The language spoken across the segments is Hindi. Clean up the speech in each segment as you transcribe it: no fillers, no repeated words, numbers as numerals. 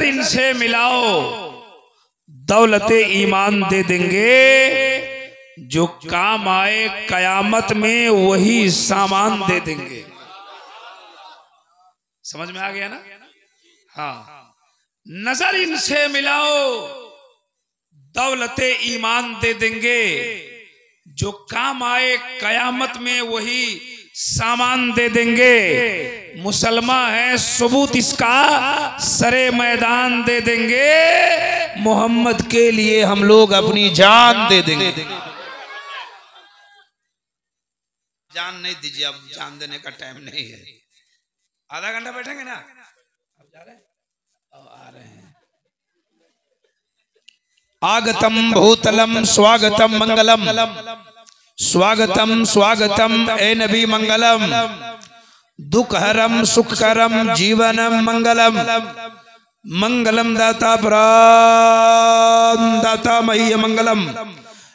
इनसे मिलाओ दौलते ईमान दे देंगे, जो काम आए कयामत में वही सामान दे देंगे। समझ में आ गया ना? हाँ, नजर इनसे मिलाओ दौलते ईमान दे देंगे, जो काम आए कयामत में वही सामान दे देंगे। मुसलमान है सबूत इसका, सरे मैदान दे देंगे, मोहम्मद के लिए हम लोग अपनी जान दे देंगे। जान नहीं दीजिए, अब जान देने का टाइम नहीं है। आधा घंटा बैठेंगे ना? अब जा रहे हैं, आ रहे हैं। आगतम भूतलम स्वागतम मंगलम, स्वागतम स्वागतम ए नबी मंगलम, दुखहरम सुखकरम जीवनम मंगलम, मंगलम दाता प्राण दाता मह्य मंगलम,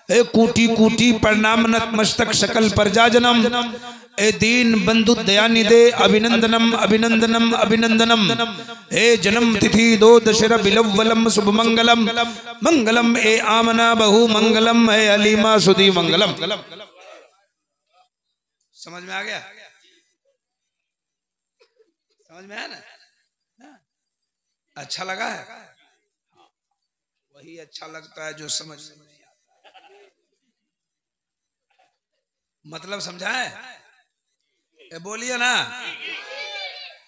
ए कूटी कूटी प्रणाम नतमस्तक सकल प्रजाजनम, ए दीन बंधु दयानिधे अभिनंदनम अभिनंदनम अभिनंदनम, ए जन्म तिथि दो दशरा बिलव्वलम शुभ मंगलम, मंगलम ए आमना बहु मंगलम, ए अलीमा सुधी मंगलम। समझ में आ गया? समझ में आया ना? अच्छा लगा है? वही अच्छा लगता है जो समझ में नहीं आता। मतलब समझा है? बोलिए ना।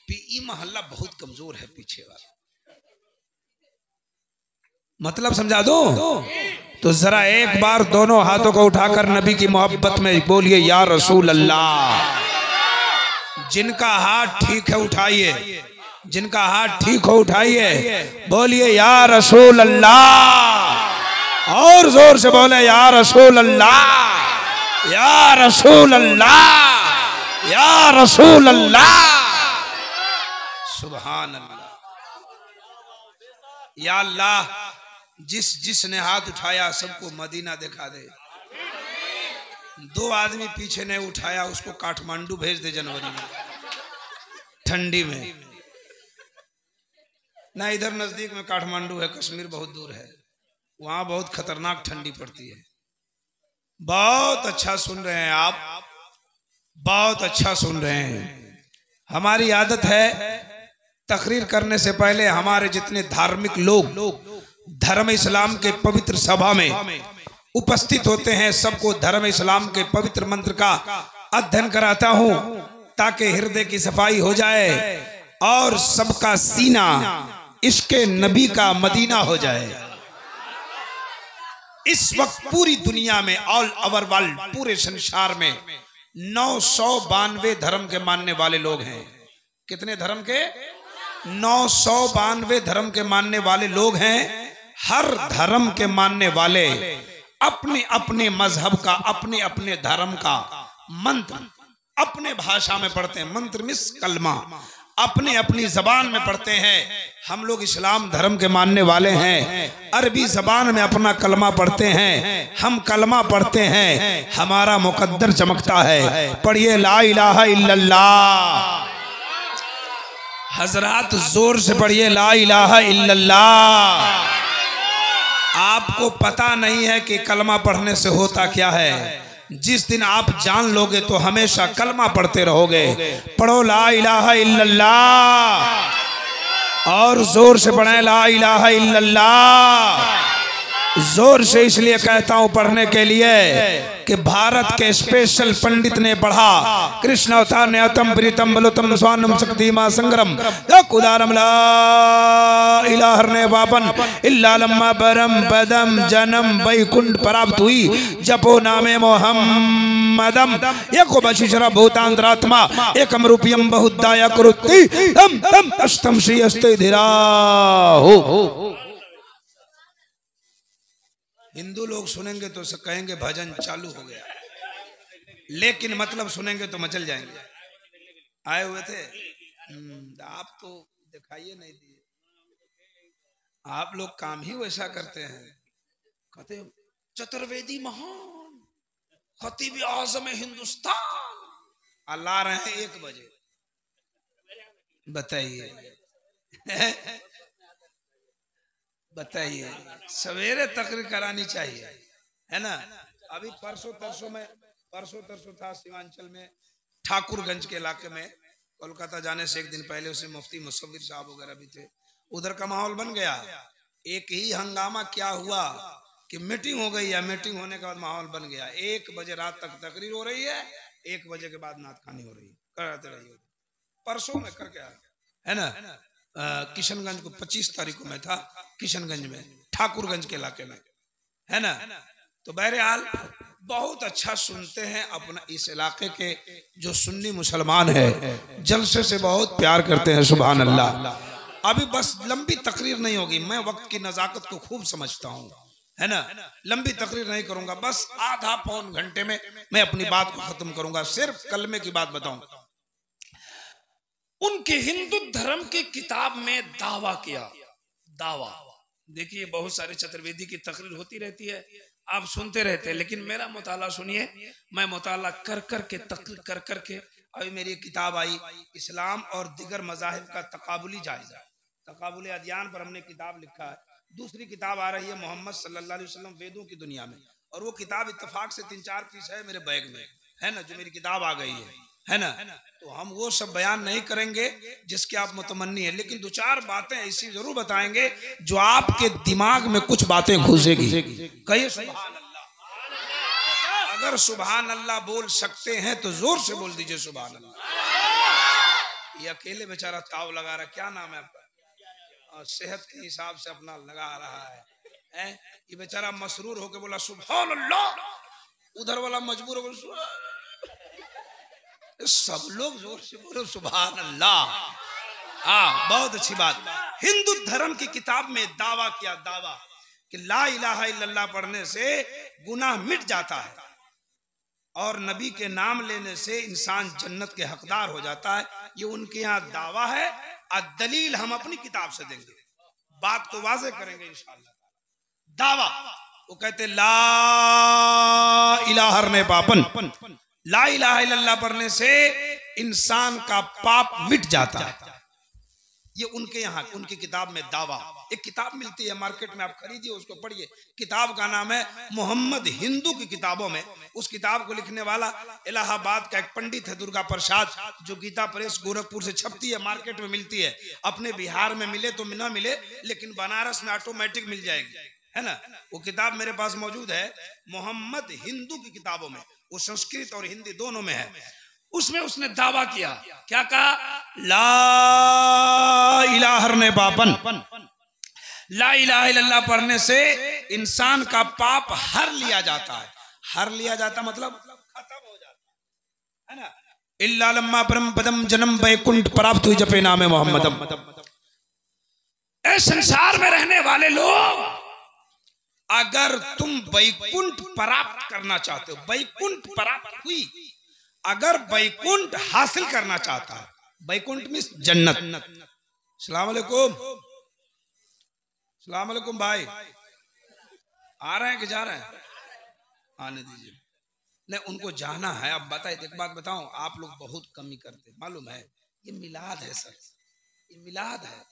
पीई मोहल्ला बहुत कमजोर है पीछे वाला। मतलब समझा दो तो जरा एक बार दोनों हाथों को उठाकर नबी की मोहब्बत में बोलिए या रसूल अल्लाह। जिनका हाथ ठीक है उठाइए, जिनका हाथ ठीक हो उठाइए, बोलिए या रसूल अल्लाह। और जोर से बोले या रसूल अल्लाह, या रसूल अल्लाह, या रसूल अल्लाह। सुभान अल्लाह। या अल्लाह, जिसने हाथ उठाया सबको मदीना दिखा दे। दो आदमी पीछे ने उठाया, उसको काठमांडू भेज दे जनवरी में, ठंडी में। ना इधर नजदीक में काठमांडू है, कश्मीर बहुत दूर है, वहां बहुत खतरनाक ठंडी पड़ती है। बहुत अच्छा सुन रहे हैं आप, बहुत अच्छा सुन रहे हैं। हमारी आदत है तकरीर करने से पहले हमारे जितने धार्मिक लोग धर्म इस्लाम के पवित्र सभा में उपस्थित होते हैं, सबको धर्म इस्लाम के पवित्र मंत्र का अध्ययन कराता हूं, ताकि हृदय की सफाई हो जाए और सबका सीना इसके नबी का मदीना हो जाए। इस वक्त पूरी दुनिया में ऑल ओवर वर्ल्ड, पूरे संसार में 992 धर्म के मानने वाले लोग हैं। कितने धर्म के? 992 धर्म के मानने वाले लोग हैं। हर धर्म के मानने वाले अपने अपने मजहब का, अपने अपने धर्म का मंत्र अपने भाषा में पढ़ते हैं। मंत्र मिस कलमा अपने अपनी जबान में पढ़ते हैं। हम लोग इस्लाम धर्म के मानने वाले हैं, अरबी जबान में अपना कलमा पढ़ते हैं। हम कलमा पढ़ते हैं, हमारा मुकद्दर चमकता है। पढ़िए ला इलाहा इल्लल्लाह। हजरात जोर से पढ़िए ला इलाहा इल्लल्लाह। आपको पता नहीं है कि कलमा पढ़ने से होता क्या है। जिस दिन आप जान लोगे तो हमेशा कलमा पढ़ते रहोगे। पढ़ो ला इलाहा इल्लल्लाह, और जोर से पढ़े ला इलाहा इल्लल्लाह। जोर से इसलिए कहता हूं पढ़ने के लिए कि भारत के स्पेशल पंडित ने पढ़ा, कृष्ण अवतार ने अतम प्रीतम बलोतम स्वानम शक्ति मां संग्रम उदारम ला इलाहा ने पापन इल्ला लम्मा परम पदम जन्म वैकुंठ प्राप्त हुई। जपो नामे मोहम्मदम एको बशिशरा भूतांतरात्मा एकम रूपियम बहुदाया कुरुति तम तम अष्टम श्री अस्ते धीरा हो। हिंदू लोग सुनेंगे तो कहेंगे भजन चालू हो गया, लेकिन मतलब सुनेंगे तो मचल जाएंगे। आए हुए थे आप तो दिखाइए नहीं दिए। आप लोग काम ही वैसा करते हैं। कहते चतुर्वेदी महान खतीब आज़म हिंदुस्तान अल्लाह रहे हैं 1 बजे। बताइए बताइए, सवेरे तकरीर करानी चाहिए, है ना। अभी परसों तरसों था सीमांचल में, ठाकुरगंज के इलाके में, कोलकाता जाने से एक दिन पहले उसे मुफ्ती मुसव्विर साहब वगैरह भी थे। उधर का माहौल बन गया। एक ही हंगामा क्या हुआ कि मीटिंग हो गई है, मीटिंग होने के बाद माहौल बन गया। 1 बजे रात तक तकरीर हो रही है, 1 बजे के बाद नात खानी हो रही है, कराते रहिए। परसों में करके आया, है ना। किशनगंज को 25 तारीख को मैं था किशनगंज में, ठाकुरगंज के इलाके में, है ना। तो बहरहाल बहुत अच्छा सुनते हैं। अपना इस इलाके के जो सुन्नी मुसलमान है जलसे से बहुत प्यार करते हैं, सुभान अल्लाह। अभी बस लंबी तकरीर नहीं होगी, मैं वक्त की नजाकत को खूब समझता हूँ, है ना। लंबी तकरीर नहीं करूंगा, बस आधा पौन घंटे में मैं अपनी बात को खत्म करूंगा। सिर्फ कलमे की बात बताऊं। उनके हिंदू धर्म की किताब में दावा किया, दावा। देखिए बहुत सारे चतुर्वेदी की तकरीर होती रहती है, आप सुनते रहते हैं, लेकिन मेरा मुताला सुनिए। मैं मुताला कर कर के तकरीर कर कर के, अभी मेरी एक किताब आई, इस्लाम और दिगर मज़ाहिब का तकाबुली जायजा, तकाबुल अदियान पर हमने किताब लिखा है। दूसरी किताब आ रही है मोहम्मद सल्लल्लाहु अलैहि वसल्लम वेदों की दुनिया में, और वो किताब इत्तेफाक से 3-4 पीस है मेरे बैग में, है ना, जो मेरी किताब आ गई है ना। तो हम वो सब बयान नहीं करेंगे जिसके आप मुतमन्नी है, लेकिन 2-4 बातें ऐसी जरूर बताएंगे जो आपके दिमाग में कुछ बातें घुसेगी। कहिए सुभान अल्लाह। अगर सुभान अल्लाह बोल सकते हैं तो जोर से बोल दीजिए सुभान अल्लाह। ये अकेले बेचारा ताव लगा रहा, क्या नाम है आपका, सेहत के हिसाब से अपना लगा रहा है। ये बेचारा मसरूर होके बोला सुभान अल्लाह, उधर वाला मजबूर हो, सब लोग जोर से बोलो सुभान अल्लाह। हाँ, बहुत अच्छी बात। हिंदू धर्म की किताब में दावा किया, दावा कि ला इलाहा इल्लल्लाह पढ़ने से गुनाह मिट जाता है और नबी के नाम लेने से इंसान जन्नत के हकदार हो जाता है। ये उनके यहाँ दावा है, और दलील हम अपनी किताब से देंगे, बात को वाज़े करेंगे इंशाअल्लाह। दावा, वो कहते ला इलाहा ने पापन, ला इलाहा इल्लल्लाह पढ़ने से इंसान का पाप मिट जाता है। ये उनके यहाँ उनकी किताब में दावा। एक किताब मिलती है मार्केट में, आप खरीदिए, उसको पढ़िए। किताब का नाम है मोहम्मद हिंदू की किताबों में। उस किताब को लिखने वाला इलाहाबाद का एक पंडित है, दुर्गा प्रसाद, जो गीता प्रेस गोरखपुर से छपती है, मार्केट में मिलती है। अपने बिहार में मिले तो न मिले, लेकिन बनारस में ऑटोमेटिक मिल जाएगी, है ना। वो किताब मेरे पास मौजूद है, मोहम्मद हिंदू की किताबों में, वो संस्कृत और हिंदी दोनों में है। उसमें उसने दावा किया, क्या कहा, ला इलाहा ने पापन, ला इलाहा इल्लल्लाह पढ़ने से इंसान का पाप हर लिया जाता है। हर लिया जाता मतलब खत्म हो जाता है ना। इल्ला लम्मा परम पदम जन्म वैकुंठ प्राप्त हुई जपे नामे मोहम्मदम। इस संसार में रहने वाले लोग, अगर तुम वैकुंठ प्राप्त करना चाहते हो, वैकुंठ प्राप्त हुई, अगर वैकुंठ हासिल करना चाहता है, वैकुंठ मीन्स जन्नत। अस्सलाम वालेकुम, अस्सलाम वालेकुम भाई, आ रहे हैं कि जा रहे हैं? आने दीजिए। नहीं, उनको जाना है। अब बताइए, एक बात बताऊं, आप लोग बहुत कमी करते हैं, मालूम है। ये मिलाद है सर, ये मिलाद है,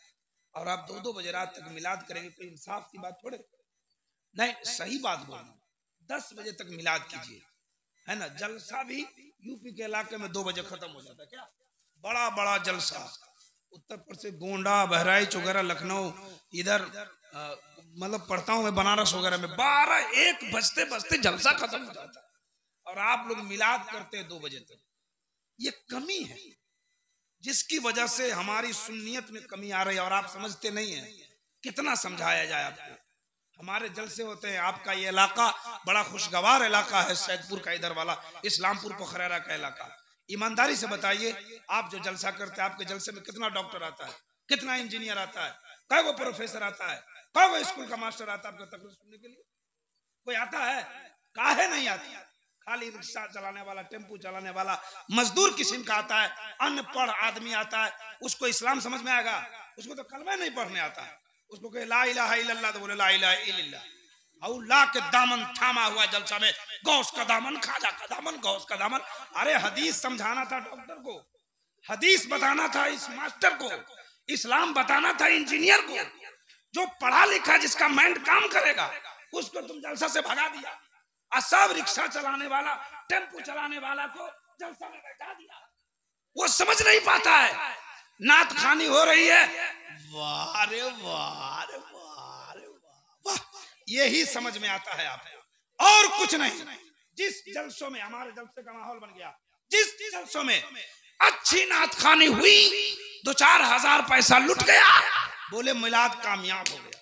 और आप 2-2 बजे रात तक मिलाद करेंगे, कोई इंसाफ की बात थोड़े। नहीं, सही बात बोलना, 10 बजे तक मिलाद कीजिए, है ना। जलसा भी यूपी के इलाके में 2 बजे खत्म हो जाता है, क्या बड़ा बड़ा जलसा। उत्तर प्रदेश, गोंडा, बहराइच वगैरह, लखनऊ, इधर मतलब पढ़ता हूँ मैं बनारस वगैरह में, 12-1 बजते बजते जलसा खत्म हो जाता है, और आप लोग मिलाद करते हैं 2 बजे तक। ये कमी है, जिसकी वजह से हमारी सुन्नियत में कमी आ रही है, और आप समझते नहीं है। कितना समझाया जाए आपको। हमारे जलसे होते हैं, आपका ये इलाका बड़ा खुशगवार इलाका है, सैदपुर का इधर वाला, इस्लामपुर पोखरेरा का इलाका। ईमानदारी से बताइए, आप जो जलसा करते हैं, आपके जलसे में कितना डॉक्टर आता है, कितना इंजीनियर आता है, कई वो प्रोफेसर आता है, कई वो स्कूल का मास्टर आता है आपका तकरीर सुनने के लिए? कोई आता है? काहे नहीं आता? खाली रिक्शा चलाने वाला, टेम्पू चलाने वाला, मजदूर किस्म का आता है, अनपढ़ आदमी आता है। उसको इस्लाम समझ में आएगा? उसको तो कलमा नहीं पढ़ने आता है। उसको कहे ला इलाहा इल्लल्लाह, तो बोले ला इलाहा इल्लल्लाह। और ला के दामन थामा हुआ जलसा में, गौस का दामन, खाजा का दामन, गौस का दामन। अरे हदीस समझाना था डॉक्टर को, हदीस बताना था इस मास्टर को, इस्लाम बताना था इंजीनियर को। जो पढ़ा लिखा जिसका माइंड काम करेगा उसको तुम जलसा से भगा दिया, और सब रिक्शा चलाने वाला टेम्पो चलाने वाला को जलसा में बैठा दिया। वो समझ नहीं पाता है, नात खानी हो रही है, वाह रे वाह रे वाह रे वाह, यही समझ में आता है आपको और कुछ नहीं। जिस जलसों में हमारे जलसे का माहौल बन गया, जिस जलसों में अच्छी नात खानी हुई, 2-4 हजार पैसा लुट गया, बोले मिलाद कामयाब हो गया।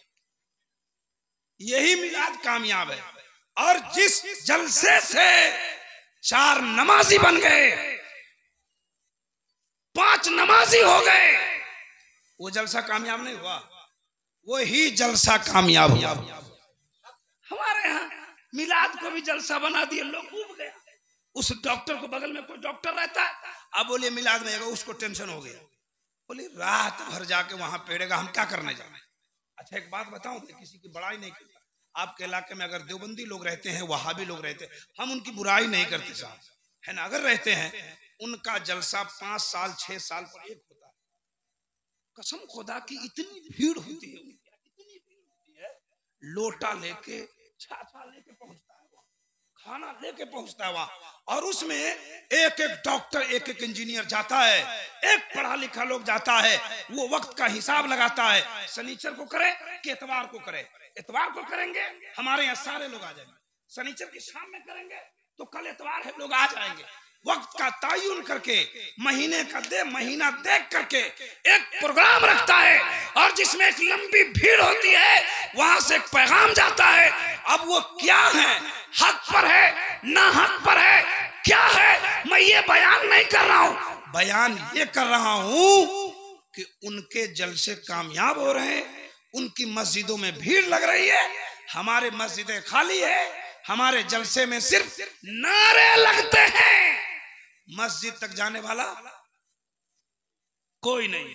यही मिलाद कामयाब है। और जिस जलसे से 4 नमाजी बन गए, 5 नमाजी हो गए, वो जलसा कामयाब नहीं हुआ, वो ही जलसा कामयाब हुआ। हमारे यहाँ मिलाद को भी जलसा बना दिए, लोग डूब गया। उस डॉक्टर को, बगल में कोई डॉक्टर रहता है, अब बोले मिलाद में, उसको टेंशन हो गया, बोले रात भर जाके वहां पेड़ेगा, हम क्या करने जाए। अच्छा एक बात बताऊं, किसी की बड़ाई नहीं करता, आपके इलाके में अगर देवबंदी लोग रहते हैं, वहाबी लोग रहते हैं, हम उनकी बुराई नहीं करते साहब, है ना, अगर रहते हैं, उनका जलसा 5 साल 6 साल पर एक होता है। कसम खुदा की इतनी भीड़ होती है, इतनी भीड़ होती है, लोटा लेके छाछा लेके पहुंचता है वहां, खाना लेके पहुंचता है वहां, और उसमें एक एक डॉक्टर, एक एक इंजीनियर जाता है, एक पढ़ा लिखा लोग जाता है, वो वक्त का हिसाब लगाता है, शनिचर को करे कि इतवार को करे, इतवार को करेंगे हमारे यहाँ सारे लोग आ जाएंगे, शनिचर की शाम में करेंगे तो कल इतवार है लोग आ जाएंगे। वक्त का तयन करके, महीना देख करके एक प्रोग्राम रखता है, और जिसमें एक लंबी भीड़ होती है, वहां से एक पैगाम जाता है। अब वो क्या है, हक पर है ना हक पर है, क्या है, मैं ये बयान नहीं कर रहा हूं, बयान ये कर रहा हूं कि उनके जलसे कामयाब हो रहे हैं, उनकी मस्जिदों में भीड़ लग रही है, हमारे मस्जिदें खाली है, हमारे जलसे में सिर्फ नारे लगते हैं, मस्जिद तक जाने वाला कोई नहीं।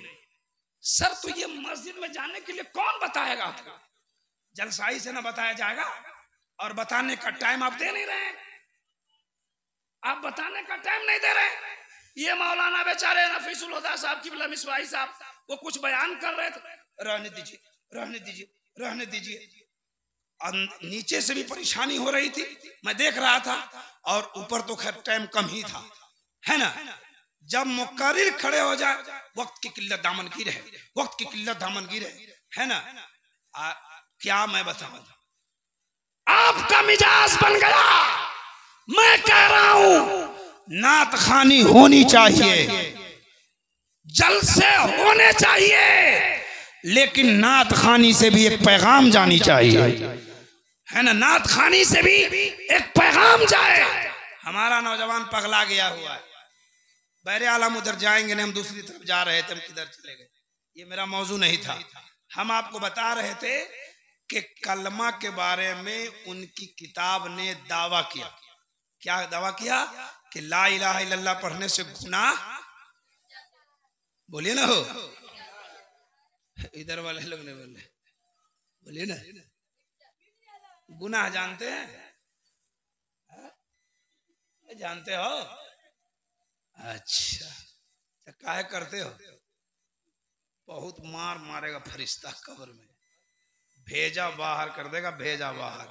सर तो ये मस्जिद में जाने के लिए कौन बताएगा आपको, जलसाई से ना बताया जाएगा, और बताने का टाइम आप दे नहीं रहे, आप बताने का टाइम नहीं दे रहे। ये मौलाना बेचारे नफीसुल हुदा साहब की मिसवाही साहब, वो कुछ बयान कर रहे थे, रहने दीजिए रहने दीजिए रहने दीजिए, नीचे से भी परेशानी हो रही थी, मैं देख रहा था, और ऊपर तो खैर टाइम कम ही था, है ना। जब मुकर्रिर खड़े हो जाए, वक्त की किल्लत दामनगीर है, वक्त की किल्लत दामनगीर है ना, क्या मैं बताऊं, आपका मिजाज बन गया। मैं कह रहा हूं नात खानी होनी चाहिए, जलसे होने चाहिए, लेकिन नात खानी से भी एक पैगाम जानी चाहिए, है ना, नात खानी से भी एक पैगाम जाए। हमारा नौजवान पगला गया हुआ है, बहरे आलम उधर जाएंगे नहीं, हम दूसरी तरफ जा रहे थे, हम किधर चले गए, ये मेरा मौजू नहीं था। हम आपको बता रहे थे कि कलमा के बारे में उनकी किताब ने दावा किया। क्या दावा किया? कि ला इलाहा इल्लल्लाह पढ़ने से गुनाह, बोलिए ना, हो इधर वाले लोग नहीं बोले, बोलिए ना, गुनाह जानते हैं, जानते हो? अच्छा काहे करते हो? बहुत मार मारेगा फरिश्ता कब्र में, भेजा बाहर कर देगा, भेजा बाहर।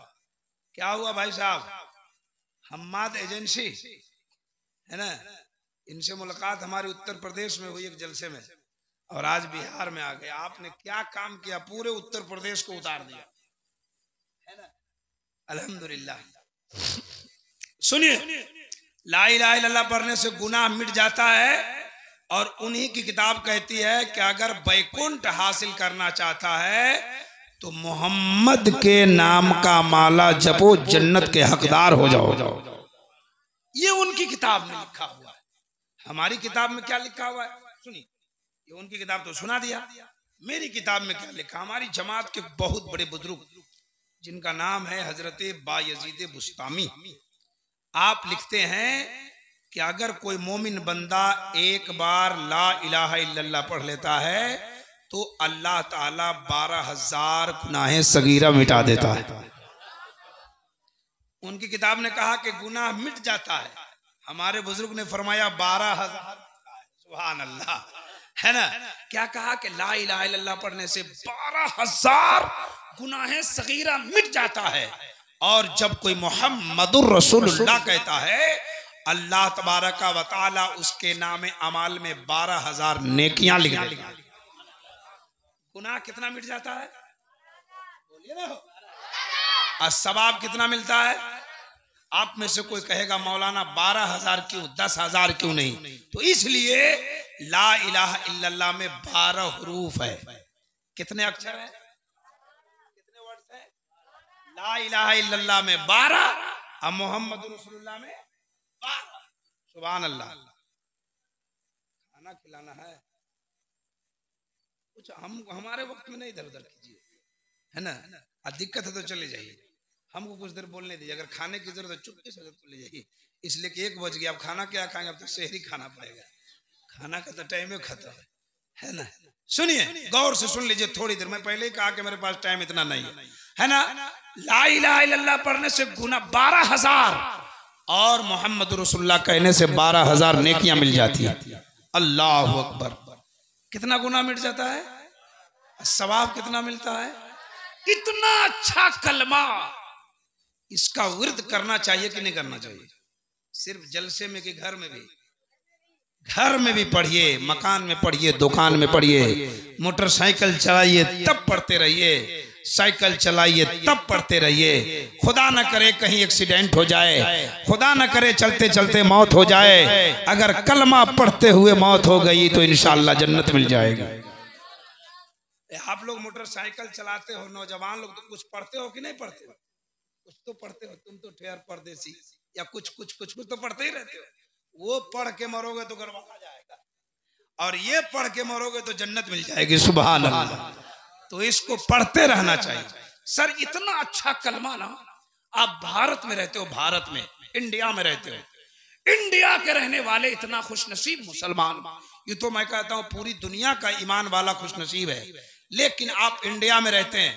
क्या हुआ भाई साहब, हम्माद एजेंसी है ना, इनसे मुलाकात हमारे उत्तर प्रदेश में हुई एक जलसे में, और आज बिहार में आ गए। आपने क्या काम किया, पूरे उत्तर प्रदेश को उतार दिया, है ना, अल्हम्दुलिल्लाह। सुनिए, ला इलाहा इल्लल्लाह पढ़ने से गुनाह मिट जाता है, और उन्हीं की किताब कहती है कि अगर बैकुंठ हासिल करना चाहता है तो मोहम्मद के नाम का माला जपो, जन्नत के हकदार हो जाओ। ये उनकी किताब में लिखा हुआ है। हमारी किताब में क्या लिखा हुआ है सुनिए, ये उनकी किताब तो सुना दिया, मेरी किताब में क्या लिखा। हमारी जमात के बहुत बड़े बुजुर्ग जिनका नाम है हजरत बायजीद बुस्तामी, आप लिखते हैं कि अगर कोई मोमिन बंदा एक बार ला इलाहा इल्लल्लाह पढ़ लेता है तो अल्लाह ताला 12,000 गुनाहें सगीरा मिटा देता है। उनकी किताब ने कहा कि गुनाह मिट जाता है, हमारे बुजुर्ग ने फरमाया 12,000, सुभान अल्लाह, है ना। क्या कहा कि ला इलाहा इल्लल्लाह पढ़ने से 12,000 गुनाह सगीरा मिट जाता है, और जब कोई मुहम्मदुर रसूलुल्लाह कहता है अल्लाह तबारक व तआला उसके नाम अमाल में 12,000 नेकियां लिख देते हैं। गुनाह कितना मिट जाता है बोलिए ना, और सवाब कितना मिलता है। आप में से कोई कहेगा मौलाना 12,000 क्यों, 10,000 क्यों नहीं, तो इसलिए ला इलाहा इल्लल्लाह में 12 हरूफ है। कितने अक्षर है, कितने वर्ड्स है। ला इलाहा इल्लल्लाह में 12 और मोहम्मद रसूलुल्लाह में 12। सुभान अल्लाह। खाना खिलाना है कुछ, हम हमारे वक्त में नहीं इधर उधर कीजिए, है ना। दिक्कत है तो चले जाइए, हमको कुछ देर बोलने दीजिए। अगर खाने की जरूरत है चुपके से तो ले जाइए, इसलिए कि 1 बज गया। अब खाना क्या खाएंगे, अब तो शहरी खाना पड़ेगा, खाना का तो टाइम ही खत्म है ना। सुनिए, गौर से सुन लीजिए थोड़ी देर। मैं पहले ही कहा कि मेरे पास टाइम इतना नहीं है ना। ला इलाहा इल्लल्लाह पढ़ने से गुना 12,000 और मोहम्मद रसूलुल्लाह कहने से 12,000 नेकियां मिल जाती है। अल्लाह अकबर। कितना गुना मिट जाता है, सवाब कितना मिलता है। इतना अच्छा कलमा, इसका विर्द करना चाहिए कि नहीं करना चाहिए। सिर्फ जलसे में कि घर में भी, घर में भी पढ़िए, मकान में पढ़िए, दुकान में पढ़िए, मोटरसाइकिल चलाइए तब पढ़ते रहिए, साइकिल चलाइए तब पढ़ते रहिए। खुदा न करे कहीं एक्सीडेंट हो जाए, खुदा न करे चलते चलते मौत हो जाए, अगर कलमा पढ़ते हुए मौत हो गई तो इंशाअल्लाह जन्नत मिल जाएगी। आप लोग मोटरसाइकिल चलाते हो, नौजवान लोग, तो कुछ पढ़ते हो कि नहीं पढ़ते हो, कुछ तो पढ़ते हो। तुम तो ठेर परदेसी या कुछ कुछ कुछ कुछ तो पढ़ते ही रहते हो। वो पढ़ के मरोगे तो गड़बड़ा जाएगा, और ये पढ़ के मरोगे तो जन्नत मिल जाएगी। सुभान अल्लाह। तो इसको पढ़ते रहना चाहिए। सर इतना अच्छा कलमा ना, आप भारत में रहते हो, भारत में, इंडिया में रहते हो, इंडिया के रहने वाले इतना खुशनसीब मुसलमान, ये तो मैं कहता हूँ पूरी दुनिया का ईमान वाला खुशनसीब है। लेकिन आप इंडिया में रहते हैं।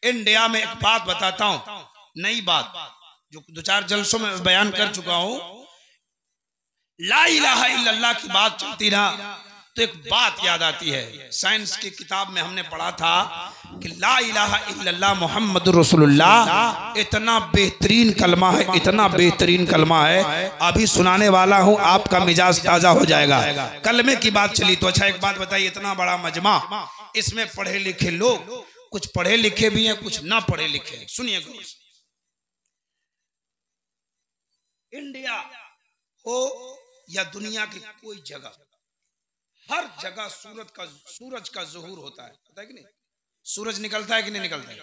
इंडिया में एक बात बताता हूं, नई बात जो 2-4 जलसों में बयान कर चुका हूं। ला इलाहा इल्लल्लाह की बात चलती ना तो एक बात याद आती है। साइंस की किताब में हमने पढ़ा था कि ला इलाहा इल्लल्लाह मुहम्मदुर रसूलुल्लाह इतना बेहतरीन कलमा है, इतना बेहतरीन कलमा है। अभी सुनाने वाला हूं, आपका मिजाज ताजा हो जाएगा। कलमे की बात चली तो अच्छा एक बात बताइए, इतना बड़ा मजमा, इसमें पढ़े लिखे लोग, कुछ पढ़े लिखे भी हैं, कुछ ना पढ़े लिखे हैं। सुनिए गौर से, इंडिया हो या दुनिया की कोई जगह, हर जगह सूरज का ज़ुहूर होता है, पता है कि नहीं। सूरज निकलता है कि नहीं निकलता है।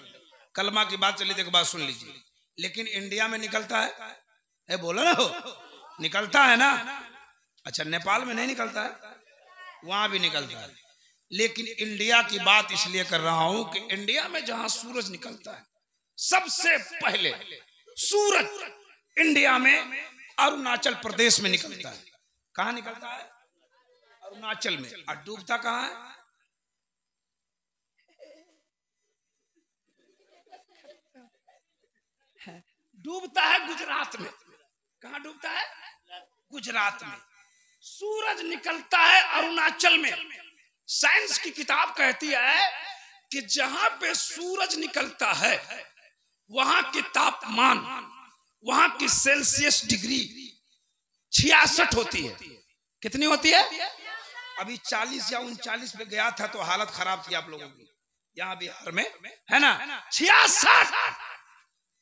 कलमा की बात चली तो एक बात सुन लीजिए, लेकिन इंडिया में निकलता है बोलो ना, हो निकलता है ना। अच्छा नेपाल में नहीं निकलता है, वहां भी निकलता है। लेकिन इंडिया की बात इसलिए कर रहा हूं कि इंडिया में जहां सूरज निकलता है, सबसे पहले सूरज इंडिया में अरुणाचल प्रदेश में निकलता है। कहां निकलता है, अरुणाचल में। और डूबता कहां है, डूबता है गुजरात में। कहां डूबता है, गुजरात में। सूरज निकलता है अरुणाचल में। साइंस की किताब कहती है कि जहां पे सूरज निकलता है वहां के तापमान, वहां की सेल्सियस डिग्री 66 होती है। कितनी होती है, अभी 40 या 39 पे गया था तो हालत खराब थी आप लोगों की, यहाँ बिहार में है ना, 66।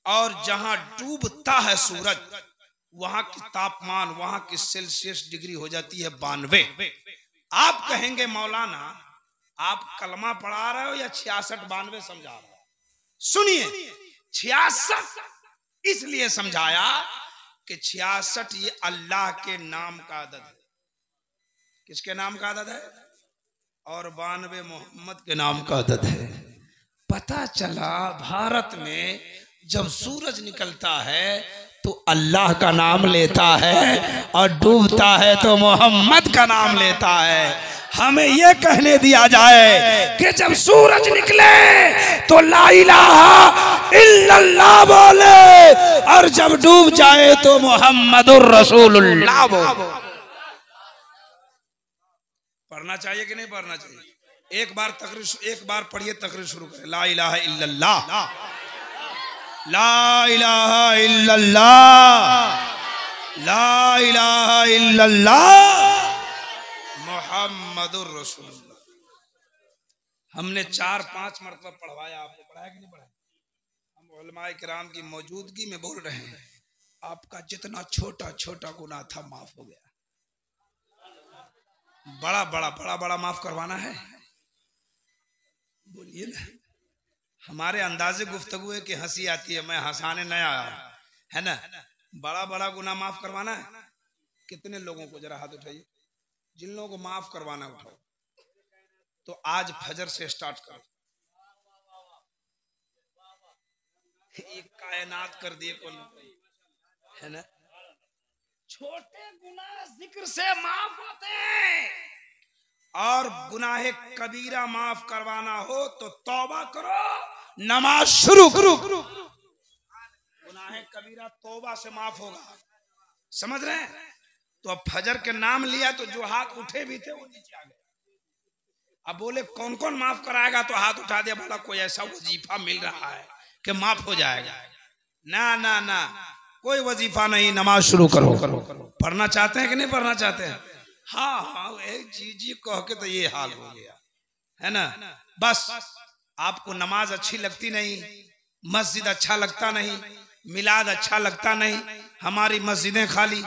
और जहां डूबता है सूरज, वहां की तापमान, वहां की सेल्सियस डिग्री हो जाती है 92। आप कहेंगे मौलाना आप कलमा पढ़ा रहे हो या 66-92 समझा रहे हो। सुनिए, 66 इसलिए समझाया कि 66 ये अल्लाह के नाम का अदद है। किसके नाम का अदद है, और 92 मोहम्मद के नाम का अदद है। पता चला भारत में जब सूरज निकलता है तो अल्लाह का नाम लेता है और डूबता है तो मोहम्मद का नाम लेता है। हमें यह कहने दिया जाए कि जब सूरज निकले तो ला इलाहा इल्लल्लाह बोले, और जब डूब जाए तो मोहम्मदुर रसूलुल्लाह बोले। पढ़ना चाहिए कि नहीं पढ़ना चाहिए? एक बार पढ़िए, तकरीर शुरू करें। ला इलाहा इल्लल्लाह, ला इलाहा इल्लल्लाह, ला इलाहा इल्लल्लाह मुहम्मदुर रसूलुल्लाह। हमने 4-5 मरतबा पढ़वाया, आपने पढ़ाया कि नहीं पढ़ाया? हम उलमाए किराम की मौजूदगी में बोल रहे हैं, आपका जितना छोटा छोटा गुनाह था माफ हो गया। बड़ा बड़ा बड़ा बड़ा माफ करवाना है, बोलिए ना। हमारे अंदाजे गुफ्तगू है कि हंसी आती है, मैं हंसाने नहीं आया, है ना। बड़ा बड़ा गुनाह माफ करवाना है। कितने लोगों को, जरा हाथ उठाइए, जिन लोगों को माफ करवाना उठाओ। तो आज फजर से स्टार्ट करो। एक कायनात कर दिए कौन, है ना। छोटे गुनाह जिक्र से माफ होते हैं, और गुनाहे कबीरा माफ करवाना हो तो तौबा करो, नमाज शुरू करो। गुनाहे कबीरा तौबा से माफ होगा, समझ रहे हैं? तो अब फजर के नाम लिया तो जो हाथ उठे भी थे वो नीचे आ गए। अब बोले कौन कौन माफ कराएगा, तो हाथ उठा दिया। बोला कोई ऐसा वजीफा मिल रहा है कि माफ हो जाएगा? ना ना ना, कोई वजीफा नहीं, नमाज शुरू करो। पढ़ना चाहते हैं कि नहीं पढ़ना चाहते हैं? हाँ हाँ, एक जी कह के तो ये हाल हो गया, है ना। बस आपको नमाज अच्छी लगती नहीं, मस्जिद अच्छा लगता नहीं, मिलाद अच्छा लगता नहीं। हमारी मस्जिदें खाली,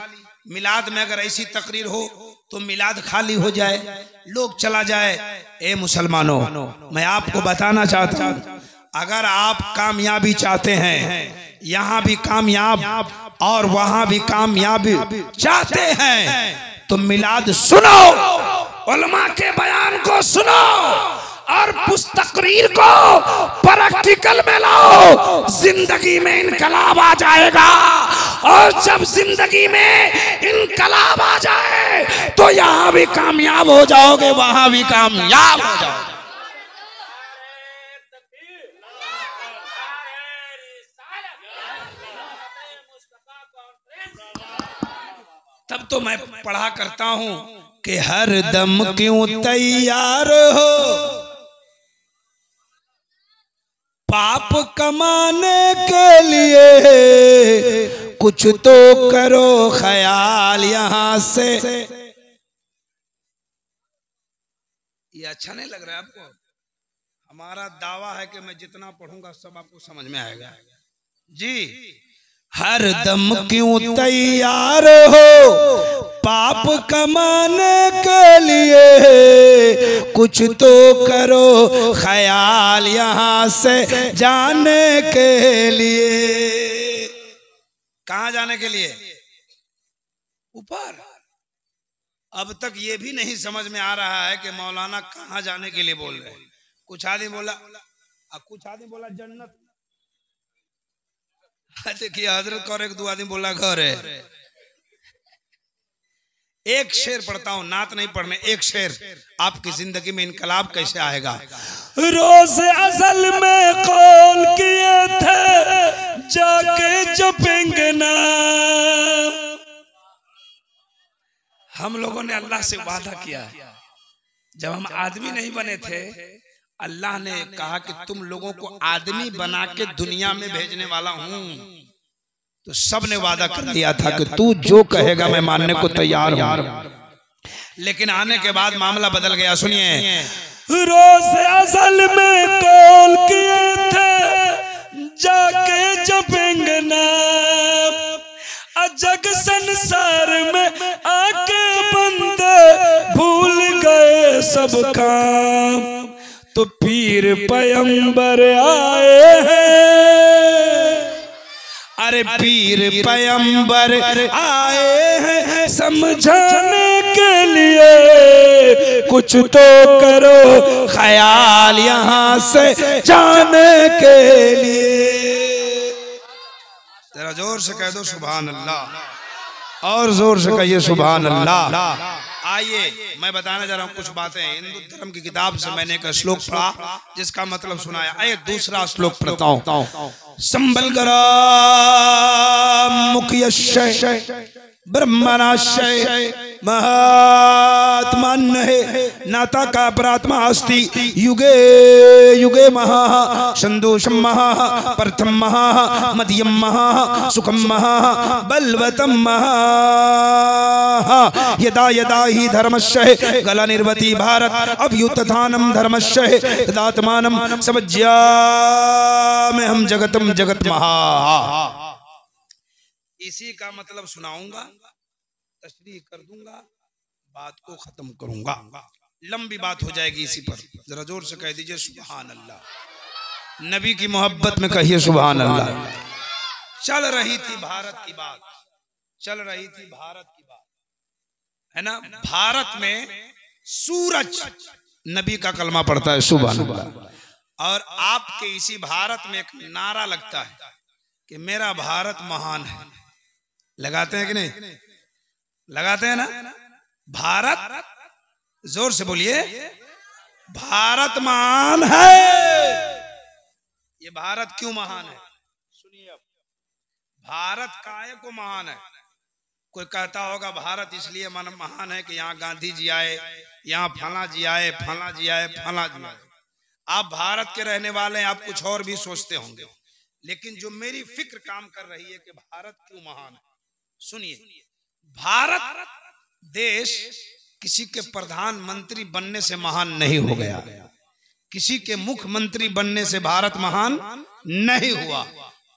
मिलाद में अगर ऐसी तकरीर हो तो मिलाद खाली हो जाए, लोग चला जाए। ए मुसलमानों, मैं आपको बताना चाहता हूँ, अगर आप कामयाबी चाहते हैं, यहाँ भी कामयाब और वहां भी कामयाबी चाहते हैं, तो मिलाद सुनो, उलमा के बयान को सुनो, और उस तकरीर को प्रैक्टिकल में लाओ। जिंदगी में इनकलाब आ जाएगा, और जब जिंदगी में इनकलाब आ जाए तो यहाँ भी कामयाब हो जाओगे, वहां भी कामयाब हो जाओगे। तब तो मैं पढ़ा करता हूं कि हर दम क्यों तैयार हो पाप कमाने के लिए, कुछ तो करो ख्याल यहां से। ये अच्छा नहीं लग रहा है आपको? हमारा दावा है कि मैं जितना पढ़ूंगा सब आपको समझ में आएगा जी। हर दम क्यों तैयार हो पाप कमाने के लिए, कुछ तो करो ख्याल यहां से जाने के लिए। कहां जाने के लिए? ऊपर। अब तक ये भी नहीं समझ में आ रहा है कि मौलाना कहां जाने के लिए बोल रहे हैं। कुछ आदमी बोला जन्नत। देखिए हजरत का, और एक दो आदमी बोला घर है। एक शेर पढ़ता हूं, नात नहीं पढ़ने, एक शेर। आपकी जिंदगी में इनकलाब कैसे आएगा? रोज असल में कौल किए थे, जाके जपेंगे ना। हम लोगों ने अल्लाह से वादा किया, जब हम आदमी नहीं बने थे, अल्लाह ने कहा कि तुम लोगों को आदमी बना के दुनिया में भेजने वाला हूं। तो सब ने वादा कर लिया था कि तू जो कहेगा मैं मानने को तैयार हूं। लेकिन आने के बाद मामला बदल गया। सुनिए, रोज असल में कौल किए थे, जाके जपेंगे ना। जग संसार में आके बंदे भूल गए सब काम, तो पीर पैगंबर आए हैं। अरे पीर पैगंबर आए हैं समझाने के लिए, कुछ तो करो ख्याल यहाँ से जाने के लिए। जरा जोर से कह दो सुभान अल्लाह, और जोर से कहिए सुभान अल्लाह। आइए मैं बताने जा रहा हूँ कुछ बातें। हिंदू धर्म की किताब से मैंने एक श्लोक पढ़ा जिसका मतलब सुनाया। आइए दूसरा श्लोक पढ़ता हूँ। संबल गरा मुख्यश्चय ब्रह्मणाश्चय महात्मा है नाता का प्रात्मा अस्ति युगे युगे महा संदोषम महा प्रथम महा मध्यम महा सुखम महा बलवतम महा यदा यदा ही धर्मस्य गला निर्वती भारत अभ्युत्थानम धर्मस्य दात्मानम समज्यामि हम जगतम जगत महा। इसी का मतलब सुनाऊंगा, तशरीह कर दूंगा, बात को खत्म करूंगा, लंबी बात हो जाएगी इसी पर। जरा जोर से कह दीजिए सुभान अल्लाह। नबी की मोहब्बत में कहिए सुभान अल्लाह। चल रही थी भारत की बात, चल रही थी भारत की बात, है ना। भारत में सूरज नबी का कलमा पड़ता है सुभान अल्लाह। और आपके इसी भारत में एक नारा लगता है कि मेरा भारत महान है। लगाते हैं कि नहीं? लगाते हैं ना। भारत, जोर से बोलिए, भारत महान है। ये भारत क्यों महान है सुनिए। अब भारत काहे को महान है? कोई कहता होगा भारत इसलिए महान है कि यहाँ गांधी जी आए, यहाँ फला जी आए, फला जी आए, फला जी आए। आप भारत के रहने वाले हैं, आप कुछ और भी सोचते होंगे, लेकिन जो मेरी फिक्र काम कर रही है कि भारत क्यों महान है, सुनिए। भारत देश किसी के प्रधानमंत्री बनने से महान नहीं हो गया, किसी के मुख्यमंत्री बनने से भारत महान नहीं हुआ।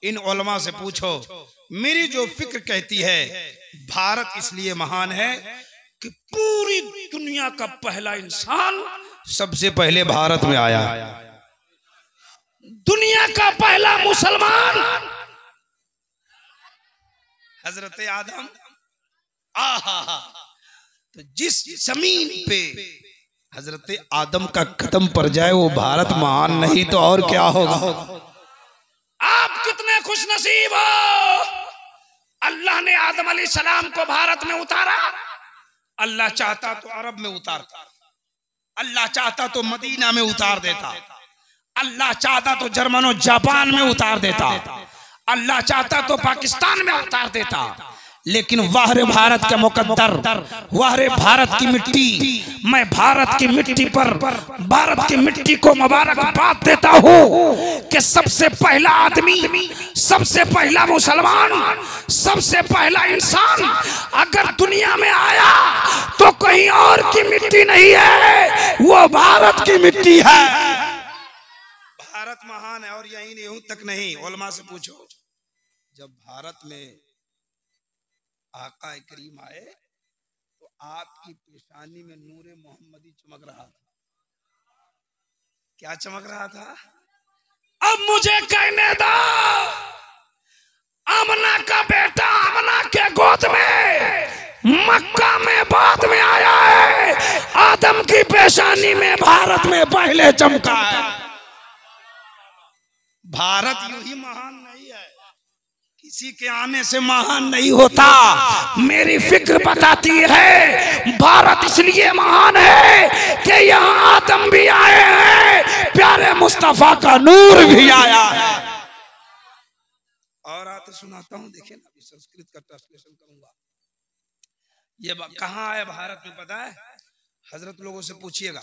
इन उलमा से पूछो, मेरी जो फिक्र कहती है भारत इसलिए महान है कि पूरी दुनिया का पहला इंसान सबसे पहले भारत में आया। दुनिया का पहला मुसलमान हजरत आदम। आहा, तो जिस जमीन पे हजरत आदम का कदम पड़ जाए वो भारत महान नहीं तो और क्या होगा। आप कितने खुश नसीब हो, अल्लाह ने आदम अलैहिस्सलाम को भारत में उतारा। अल्लाह चाहता तो अरब में उतारता, अल्लाह चाहता तो मदीना में उतार देता, अल्लाह चाहता तो जर्मन और जापान में उतार देता, अल्लाह चाहता तो पाकिस्तान में उतार देता। लेकिन वाह रे भारत का मुकद्दर, वाह रे भारत की मिट्टी। मैं भारत की मिट्टी पर, भारत की मिट्टी को मुबारकबाद देता हूँ कि सबसे पहला आदमी, सबसे पहला मुसलमान, सबसे पहला इंसान अगर दुनिया में आया तो कहीं और की मिट्टी नहीं है, वो भारत की मिट्टी है। भारत महान है। और यही नहीं तक नहीं, उलमा से पूछो, जब भारत में आका करीम आए तो आपकी पेशानी में नूरे मोहम्मदी चमक रहा था। क्या चमक रहा था? अब मुझे कहने दो, आमना का बेटा आमना के गोद में मक्का में बाद में आया है, आदम की पेशानी में भारत में पहले चमका है। भारत यूं ही महान नहीं है, किसी के आने से महान नहीं होता। मेरी फिक्र बताती है भारत इसलिए महान है कि यहाँ आदम भी आए हैं, प्यारे मुस्तफा का नूर भी आया है। और आते सुनाता हूँ, देखिए ना, संस्कृत का ट्रांसलेशन करूंगा। ये कहाँ आया भारत में पता है? हजरत लोगों से पूछिएगा।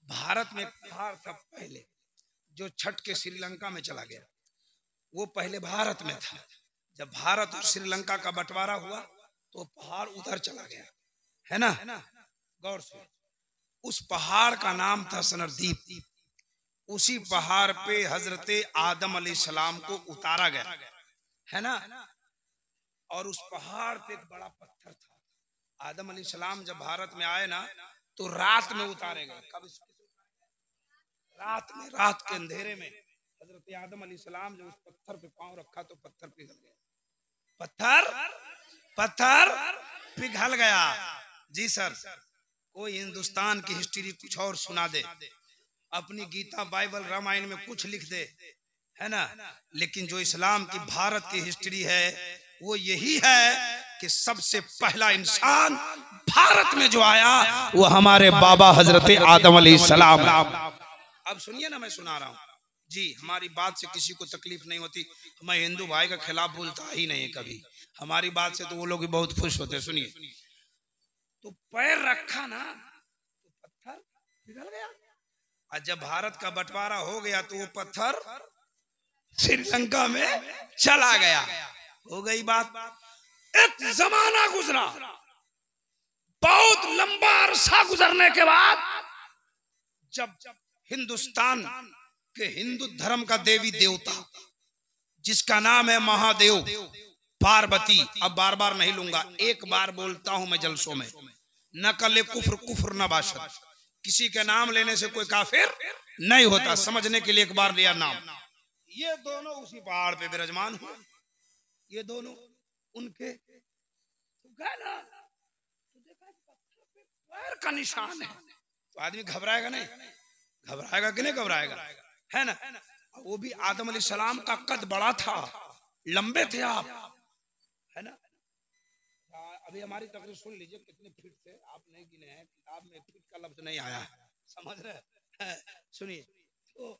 भारत में एक पहाड़ था पहले, जो छठ के श्रीलंका में चला गया, वो पहले भारत में था। जब भारत और श्रीलंका का बंटवारा हुआ तो पहाड़ उधर चला गया, है ना। गौर से, उस पहाड़ का नाम था सनरदीप। उसी पहाड़ पे हजरत आदम अलैहिस्सलाम को उतारा गया, है ना। और उस पहाड़ पे एक बड़ा पत्थर था। आदम अलैहिस्सलाम जब भारत में आए ना तो रात में उतारे गए। कब? रात में, रात के अंधेरे में हजरत आदम अलैहिस्सलाम जब उस पत्थर पे पांव रखा तो पत्थर पिघल गया। पत्थर पिघल गया। जी सर, कोई हिंदुस्तान की हिस्ट्री कुछ और सुना दे, अपनी गीता बाइबल रामायण में कुछ लिख दे, है ना। लेकिन जो इस्लाम की भारत की हिस्ट्री है वो यही है कि सबसे पहला इंसान भारत में जो आया वो हमारे बाबा हजरत आदम अलैहिस्सलाम। अब सुनिए ना, मैं सुना रहा हूँ जी। हमारी बात से किसी को तकलीफ नहीं होती, मैं हिंदू भाई के खिलाफ बोलता ही नहीं कभी। हमारी बात से तो वो लोग भी बहुत खुश होते हैं। सुनिए, तो पैर रखा ना तो पत्थर पिघल गया। और जब भारत का बंटवारा हो गया तो वो पत्थर श्रीलंका में चला गया। हो गई बात। एक जमाना गुजरा, बहुत लंबा अरसा गुजरने के बाद जब हिंदुस्तान के हिंदू धर्म का देवी देवता जिसका नाम है महादेव पार्वती, अब बार बार नहीं लूंगा, एक बार बोलता हूं मैं जलसों में, न कले कुफ्र कुफ्र न बाशद, किसी के नाम लेने से कोई काफिर नहीं होता, समझने के लिए एक बार लिया नाम। ये दोनों उसी पहाड़ पे विराजमान हुए, ये दोनों उनके तो गए ना, तो देखा पत्थर पे पैर का निशान है, तो आदमी घबराएगा नहीं? घबराएगा कि नहीं घबराएगा? है ना। वो भी आदम अलैहिस्सलाम का कद बड़ा था, लंबे थे आप, है ना। अभी हमारी तकरीर सुन लीजिए कितने फीट थे, आप नहीं गिने हैं, किताब में फीट का लफ्ज नहीं आया है, समझ रहे? सुनिए तो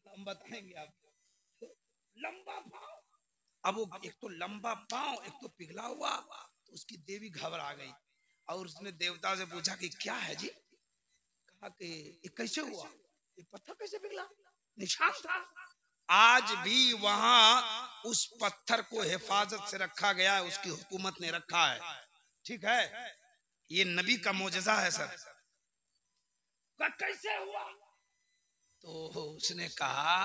हम बताएंगे आपको। तो लंबा पाँव, अब वो एक तो लंबा पाँव, एक तो पिघला हुआ, तो उसकी देवी घबरा गई और उसने देवता से पूछा कि क्या है जी? कहा कि ये कैसे हुआ, ये पत्थर कैसे पिघला? निशान था। आज भी वहां उस पत्थर को हिफाजत से रखा गया है, उसकी हुकूमत ने रखा है, ठीक है। ये नबी का मोजज़ा है सर। कैसे हुआ? तो उसने कहा,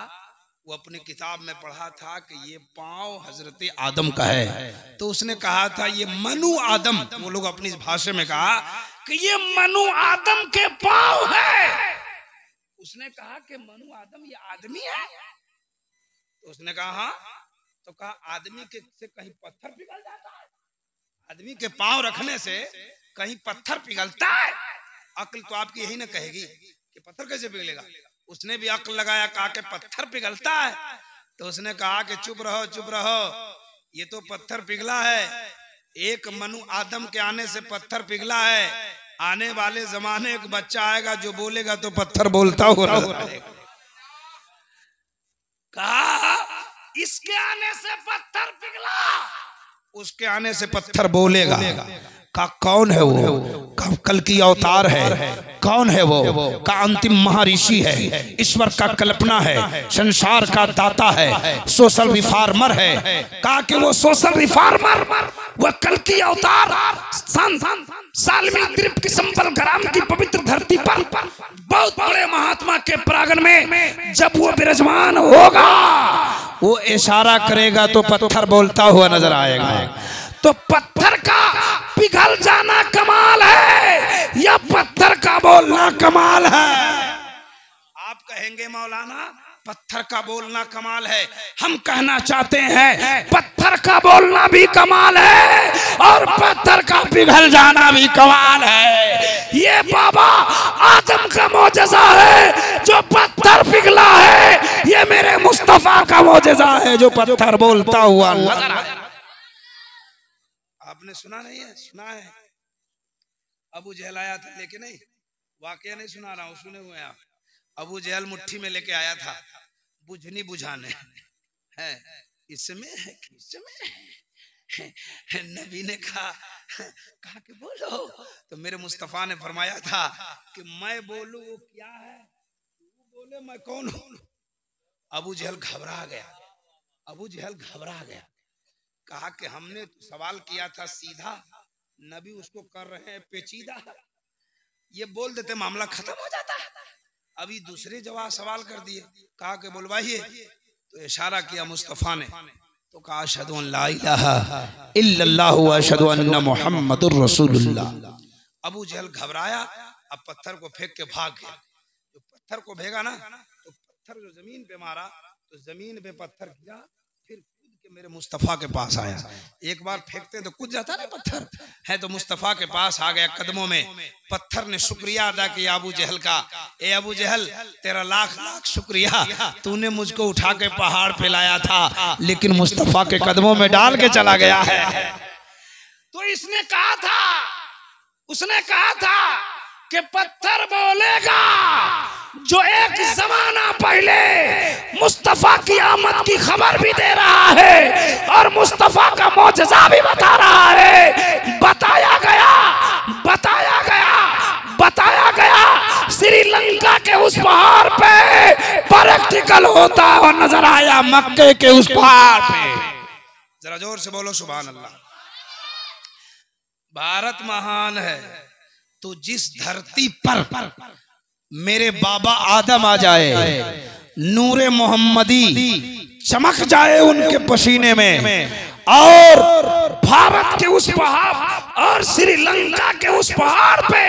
वो अपनी किताब में पढ़ा था कि ये पांव हजरत आदम का है, तो उसने कहा था ये मनु आदम, वो लोग अपनी भाषा में कहा कि ये मनु आदम के पांव है। उसने कहा कि मनु आदम ये आदमी है, तो उसने कहा हाँ, तो कहा आदमी के से कहीं पत्थर पिघल जाता है? आदमी के पांव रखने से कहीं पत्थर पिघलता है? अक्ल तो आपकी यही ना कहेगी कि पत्थर कैसे पिघलेगा। उसने भी अक्ल लगाया, कहा कि पत्थर पिघलता है, तो उसने कहा कि चुप रहो चुप रहो, ये तो पत्थर पिघला है, एक मनु आदम के आने से पत्थर पिघला है, आने वाले जमाने एक बच्चा आएगा जो बोलेगा तो पत्थर बोलता हुआ कहा इसके आने से पत्थर पिघला, उसके आने से पत्थर बोलेगा। का कौन है वो? कल की अवतार है। कौन है वो? का अंतिम महर्षि है, ईश्वर का कल्पना है, संसार का दाता है, सोशल रिफॉर्मर है। कहा कि वो सोशल रिफॉर्मर, वो कल की अवतार सालमी द्वीप की संबल ग्राम की पवित्र धरती पर बहुत बड़े महात्मा के प्रांगण में जब वो विराजमान होगा, वो इशारा करेगा तो पत्थर बोलता हुआ नजर आएगा। तो पत्थर का पिघल जाना कमाल है या पत्थर का बोलना कमाल है? आप कहेंगे मौलाना पत्थर का बोलना कमाल है, हम कहना चाहते हैं पत्थर का बोलना भी कमाल है और पत्थर का पिघल जाना भी कमाल है। ये बाबा आदम का मोजज़ा है जो पत्थर पिघला है, ये मेरे मुस्तफा का मोजज़ा है जो पत्थर बोलता हुआ नजर आया। आपने सुना नहीं है? सुना है। अबू जहल आया था लेके, नहीं वाकया नहीं सुना रहा हूँ, सुने हुए आप। अबू जहल मुट्ठी में लेके आया था बुझनी बुझाने है, इसमें है नबी ने कहा कि बोलो, तो मेरे मुस्तफा ने फरमाया था कि मैं बोलूं वो क्या है, वो बोले मैं कौन हूं। अबू जहल घबरा गया, अबू जहल घबरा गया। कहा कि हमने सवाल किया था सीधा, नबी उसको कर रहे हैं पेचीदा, ये बोल देते मामला खत्म हो जाता है, अभी दूसरे जवाब सवाल कर दिए। कहा कि बोलवाइए, तो इशारा किया मुस्तफा ने, तो कहा अशहदु अन ला इलाहा इल्लल्लाह व अशहदु अन्ना मुहम्मदुर रसूलुल्लाह। अबू जहल घबराया, अब पत्थर को फेंक के भाग गया। तो पत्थर को भेगा ना, तो पत्थर जो जमीन पे मारा तो जमीन पे पत्थर गिरा, फिर मेरे मुस्तफा के पास आया। एक बार फेंकते तो कूद जाता ना पत्थर है, तो मुस्तफा के पास आ गया कदमों में। पत्थर ने शुक्रिया अदा किया अबू जहल का, ए अबू जहल तेरा लाख लाख शुक्रिया, तूने मुझको उठा के पहाड़ पे लाया था लेकिन मुस्तफा के कदमों में डाल के चला गया है। तो इसने कहा था, उसने कहा था कि पत्थर बोलेगा जो एक जमाना पहले मुस्तफा की आमद की खबर भी दे रहा है और मुस्तफा का मौजज़ा भी बता रहा है। बताया प्रैक्टिकल होता हुआ नजर आया मक्के के उस पहाड़ पे। जरा जोर से बोलो सुभान अल्लाह। भारत महान है तो जिस धरती पर मेरे बाबा आदम आ जाए, नूरे मोहम्मदी चमक जाए उनके पसीने में, और भारत के उस पहाड़ और श्रीलंका के उस पहाड़ पे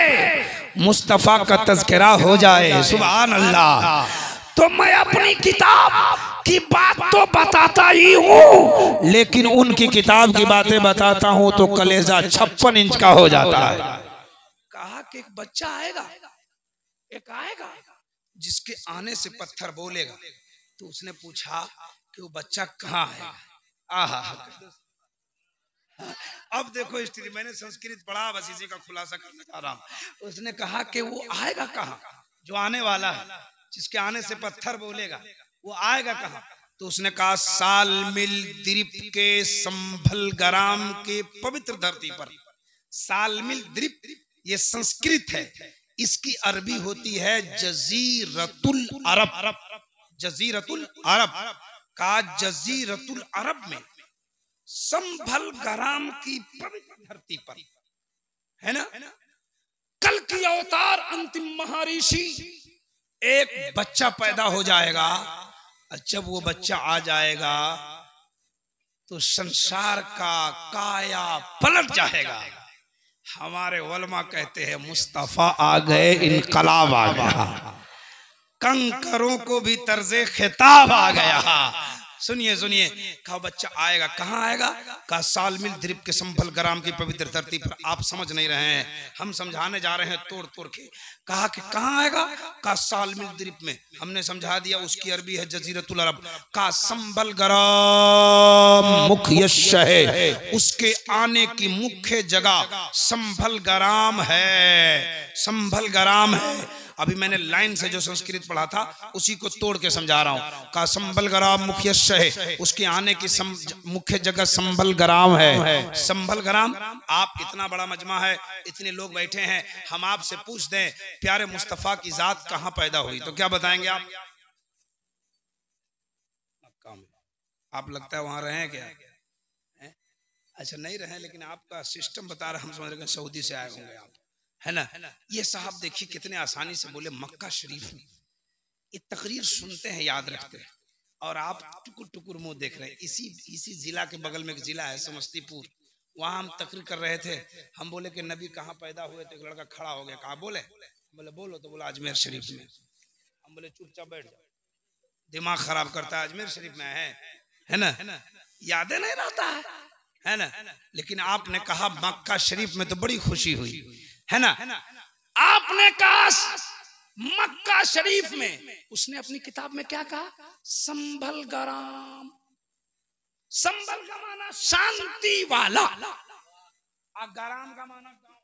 मुस्तफा का तज़किरा हो जाए, सुभान अल्लाह, तो मैं अपनी किताब की बात तो बताता ही हूँ, लेकिन उनकी किताब की बातें बताता हूँ तो कलेजा 56 इंच का हो जाता है। कहा कि एक बच्चा आएगा, एक आएगा जिसके आने से पत्थर बोलेगा। तो उसने पूछा कि वो बच्चा कहाँ है। आहा, अब देखो स्थिति, मैंने संस्कृत पढ़ा, बस इसी का खुलासा करना चाह रहा हूँ। उसने कहा कि वो आएगा कहाँ, जो आने वाला है, जिसके आने से पत्थर बोलेगा, वो आएगा कहाँ। तो उसने कहा सालमिल द्वीप के संभल ग्राम के पवित्र धरती पर। सालमिल द्वीप ये संस्कृत है, इसकी अरबी होती है जजीरतुल अरब। जजीरतुल अरब का जजीरतुल अरब में संभल ग्राम की पवित्र धरती पर, है ना, कल की अवतार अंतिम महर्षि एक बच्चा पैदा हो जाएगा। और जब वो बच्चा आ जाएगा तो संसार का काया पलट जाएगा। हमारे उलमा कहते हैं मुस्तफा आ गए, इनकलाब आ गया, कंकरों को भी तर्जे खिताब आ गया। सुनिए सुनिए, कहा बच्चा आएगा, कहाँ आएगा, कहा सालमिल द्वीप के संभल ग्राम की पवित्र धरती पर। आप समझ नहीं रहे हैं, हम समझाने जा रहे हैं तोड़ तोड़ के। कहा कि कहाँ आएगा, कहा सालमिल द्वीप में। हमने समझा दिया, उसकी अरबी है जजीरतुल अरब। कहा संभल ग्राम मुख्य शहर, उसके आने की मुख्य जगह संभल ग्राम है, संभल ग्राम है। अभी मैंने लाइन से जो संस्कृत पढ़ा था उसी को तोड़ के समझा रहा हूँ। का संभल ग्राम मुख्य शहर, उसके आने की मुख्य जगह संभल ग्राम है। संभल ग्राम, आप इतना बड़ा मजमा है, इतने लोग बैठे हैं, हम आपसे पूछ दें प्यारे मुस्तफा की जात कहाँ पैदा हुई, तो क्या बताएंगे आप? आप लगता है वहां रहे क्या? अच्छा नहीं रहे, लेकिन आपका सिस्टम बता रहा, हम समझ रहे सऊदी से आए होंगे आप, है ना। ये साहब देखिए कितने आसानी से बोले मक्का शरीफ में। ये तकरीर सुनते हैं, याद रखते हैं, और आप टुकुर टुकुर मुंह देख रहे हैं। इसी जिला के बगल में एक जिला है समस्तीपुर, वहां हम तकरीर कर रहे थे। हम बोले कि नबी कहाँ पैदा हुए, तो एक लड़का खड़ा हो गया, कहा बोले, बोले बोलो, तो बोला अजमेर शरीफ में। हम बोले चुपचाप बैठ जाओ, दिमाग खराब करता है, अजमेर शरीफ में है ना, यादें नहीं रहता है ना। लेकिन आपने कहा मक्का शरीफ में, तो बड़ी खुशी हुई, है ना। आपने कहा मक्का शरीफ में, उसने अपनी किताब में क्या कहा, संभल ग्राम। संभल का माना शांति वाला, ग्राम का माना गांव,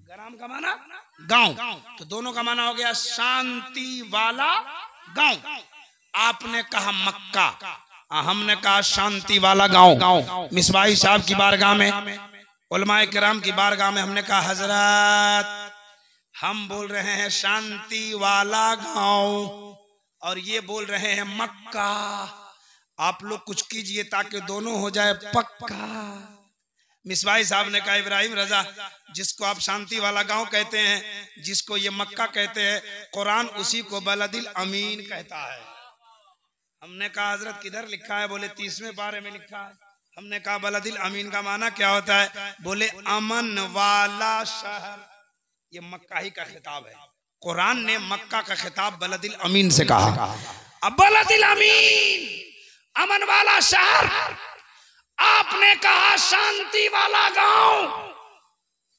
ग्राम का माना गांव, तो दोनों का माना हो गया शांति वाला गांव। आपने कहा मक्का, हमने कहा शांति वाला गांव। मिसबाही साहब की बारगाह में, उलमाए किराम की बारगाह में हमने कहा हजरत हम बोल रहे हैं शांति वाला गांव, और ये बोल रहे हैं मक्का, आप लोग कुछ कीजिए ताकि दोनों हो जाए पक्का। मिसबाही साहब ने कहा इब्राहिम रजा, जिसको आप शांति वाला गांव कहते हैं, जिसको ये मक्का कहते हैं, कुरान उसी को बलदिल अमीन कहता है। हमने कहा हजरत किधर लिखा है, बोले 30वें पारे में लिखा है। हमने कहा बलदिल अमीन का माना क्या होता है, बोले अमन वाला शहर। ये मक्का ही का खिताब है, कुरान ने मक्का का खिताब बलदिल अमीन से कहा। अब बलदिल अमीन, अमन वाला शहर, आपने कहा शांति वाला गांव,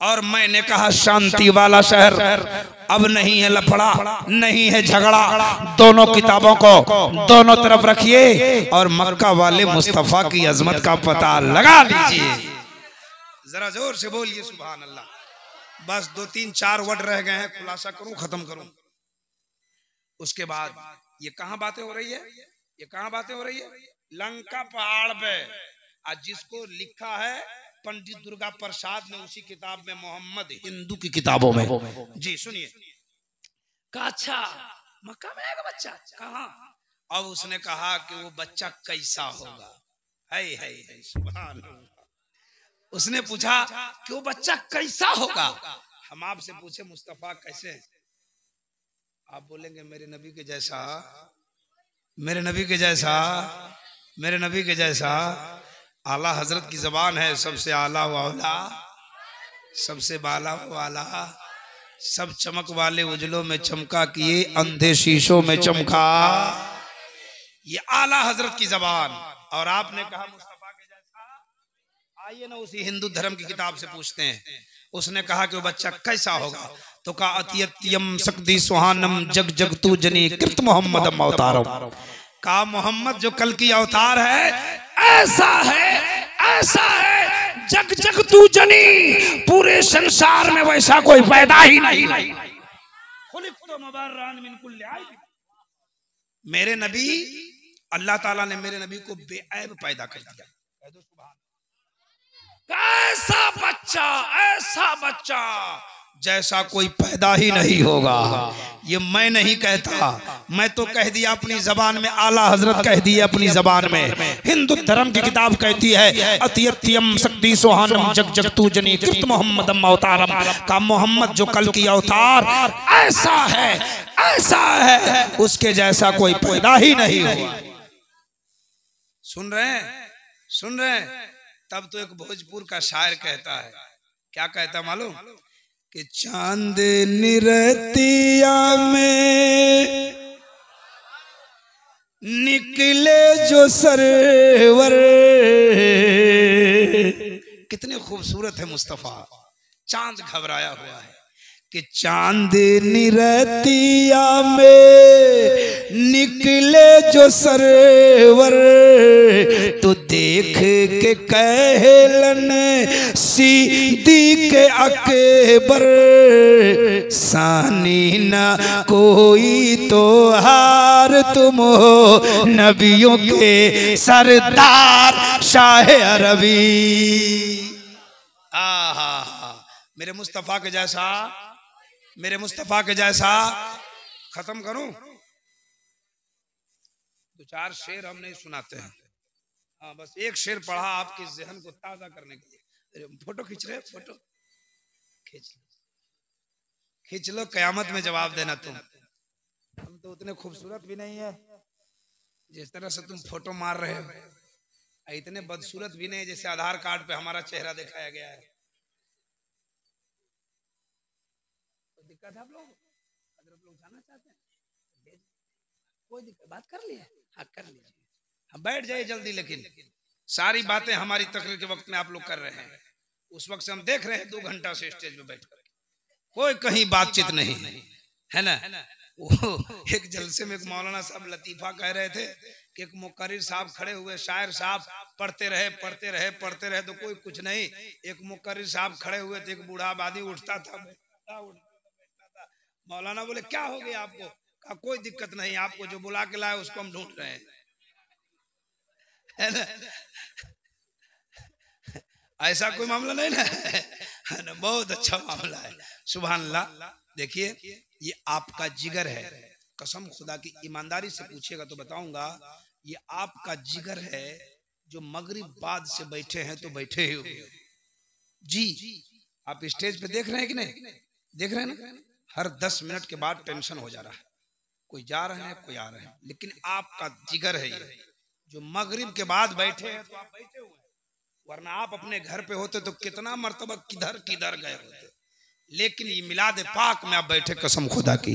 और मैंने कहा शांति वाला शहर। अब नहीं है लफड़ा, नहीं है झगड़ा, दोनों किताबों को दोनों तरफ रखिए और मक्का वाले मुस्तफा की अजमत का पता लगा लीजिए। जरा जोर से बोलिए सुभान अल्लाह। बस 2-3-4 वर्ड रह गए हैं, खुलासा करूं, खत्म करूं। उसके बाद ये कहां बातें हो रही है, ये कहां बातें हो रही है, लंका पहाड़ पे। आज जिसको लिखा है पंडित दुर्गा प्रसाद ने उसी किताब में, मोहम्मद हिंदू की किताबों में। जी सुनिए, अच्छा मक्का में आएगा बच्चा, कहाँ, अब उसने कहा कि वो बच्चा कैसा होगा। है सुभान अल्लाह। उसने पूछा कि वो बच्चा कैसा होगा। हम आपसे पूछे मुस्तफा कैसे, आप बोलेंगे मेरे नबी के जैसा, मेरे नबी के जैसा, मेरे नबी के जैसा। आला हजरत की जबान है, सबसे आला वाला, सबसे बाला वाला, सब चमक वाले उजलों में चमका किए, अंधे शीशों में चमका। ये आला हजरत की जबान। और आपने कहा मुस्तफा के जैसा। आइए ना उसी हिंदू धर्म की किताब से पूछते हैं। उसने कहा कि वो बच्चा कैसा होगा, तो कहा अतियत्यम सकदी सुहानम जग जग तू जनी कृत मोहम्मद अवतारम। कहा मोहम्मद जो कल की अवतार है ऐसा है, ऐसा है जग जग तू जनी, पूरे संसार में वैसा कोई पैदा ही नहीं। मेरे नबी, अल्लाह ताला ने मेरे नबी को बेऐब पैदा कर दिया। ऐसा बच्चा, ऐसा बच्चा जैसा कोई पैदा ही नहीं होगा। ये मैं नहीं कहता, मैं तो कह दिया अपनी जबान में, आला हजरत कह दिए अपनी जबान में। हिंदू धर्म की किताब कहती है अतियत्यम सकदी सुहानम जग जग तू जनी कृत मोहम्मदम अवतारम। का मोहम्मद जो कल की अवतार ऐसा है, ऐसा है उसके जैसा कोई पैदा ही नहीं हुआ। सुन रहे हैं, सुन रहे हैं। तब तो एक भोजपुर का शायर कहता है, क्या कहता है मालूम, कि चांद निरतिया में निकले जो सरवर। कितने खूबसूरत है मुस्तफा। चांद घबराया हुआ है कि चांद निरतिया में निकले जो सरवर, तो देख के कहलन सिद्दीक़ अकबर, सानी ना कोई तो हार तुम हो नबियों के सरदार शाह अरबी। आहा, मेरे मुस्तफा के जैसा, मेरे मुस्तफा के जैसा। खत्म करूं, दो चार शेर हम नहीं सुनाते हैं। हाँ, बस एक शेर पढ़ा आपके जहन को ताजा करने के लिए। फोटो खींच रहे, फोटो खींच लो, खींच लो, कयामत में जवाब देना तुम। हम तो उतने खूबसूरत भी नहीं है जिस तरह से तुम फोटो मार रहे हो, इतने बदसूरत भी नहीं जैसे आधार कार्ड पे हमारा चेहरा दिखाया गया है। दिक्कत है आप लोग, अगर आप लोग जाना चाहते हैं कोई दिक्कत, बात कर लिए, हाँ कर लीजिए, हम बैठ जाइए जल्दी। लेकिन सारी बातें हमारी तकरीर के वक्त में आप लोग कर रहे हैं, उस वक्त से हम देख रहे हैं 2 घंटा से स्टेज पे बैठ कर कोई कहीं बातचीत नहीं है ना। वो एक जलसे में एक मौलाना साहब लतीफा कह रहे थे कि एक मुकर्रिर साहब खड़े हुए, शायर साहब पढ़ते रहे पढ़ते रहे पढ़ते रहे तो कोई कुछ नहीं। एक मुकर्रिर साहब खड़े हुए थे, एक बूढ़ा आबादी उठता था बैठता था। मौलाना बोले क्या हो गया आपको? कहा कोई दिक्कत नहीं, आपको जो बुला के लाए उसको हम ढूंढ रहे हैं, है ना। ऐसा कोई मामला नहीं ना, है ना, बहुत अच्छा मामला है। सुभान अल्लाह। देखिए ये आपका जिगर है, कसम खुदा की, ईमानदारी से पूछिएगा तो बताऊंगा, ये आपका जिगर है जो मगरिब बाद से बैठे हैं तो बैठे ही हो जी। आप स्टेज पे देख रहे हैं कि नहीं देख रहे हैं ना, हर 10 मिनट के बाद टेंशन हो जा रहा है, कोई जा रहे हैं कोई आ रहे हैं, लेकिन आपका जिगर है ये जो मगरिब के बाद बैठे हैं तो आप बैठे हुए हैं। वरना आप अपने घर पे होते तो कितना मर्तबा किधर किधर गए होते, लेकिन ये मिलाद पाक में आप बैठे, कसम खुदा की,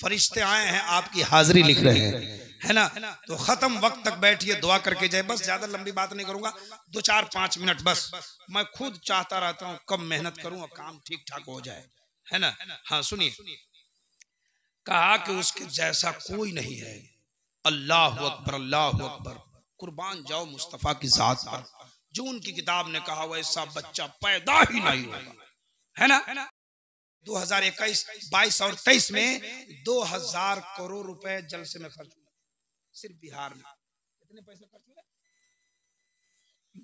फरिश्ते आए हैं आपकी हाजिरी लिख रहे हैं, है ना। तो खत्म वक्त तक बैठिए, दुआ करके जाए। बस ज्यादा लंबी बात नहीं करूंगा, 2-4-5 मिनट बस। मैं खुद चाहता रहता हूँ कब मेहनत करूं और काम ठीक ठाक हो जाए, है ना। हाँ सुनिए, कहा कि उसके जैसा कोई नहीं है। अल्लाह अकबर, अल्लाह अकबर, कुर्बान जाओ मुस्तफा की जात पर, जो उनकी किताब ने कहा वैसा बच्चा पैदा ही नहीं होगा, है ना। 2021, 22 और 23 में 2000 करोड़ रुपए जलसे में खर्च हुए, सिर्फ बिहार में। कितने पैसे खर्च हुए?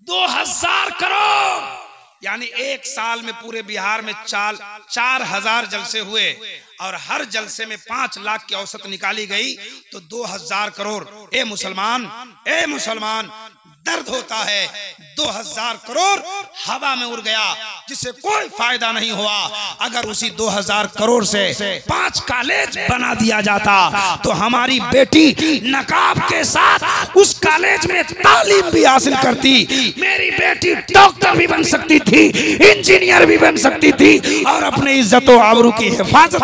2000 करोड़। यानी एक साल में पूरे बिहार में 4,000 जलसे हुए और हर जलसे में 5 लाख की औसत निकाली गई, तो 2,000 करोड़। ए मुसलमान दर्द होता है। 2,000 करोड़ हवा में उड़ गया, जिससे कोई फायदा नहीं हुआ। अगर उसी 2,000 करोड़ से 5 कॉलेज बना दिया जाता तो हमारी बेटी नकाब के साथ उस कॉलेज में तालीम भी हासिल करती। मेरी बेटी डॉक्टर भी बन सकती थी, इंजीनियर भी बन सकती थी और अपने इज्जत और आबरू की हिफाजत।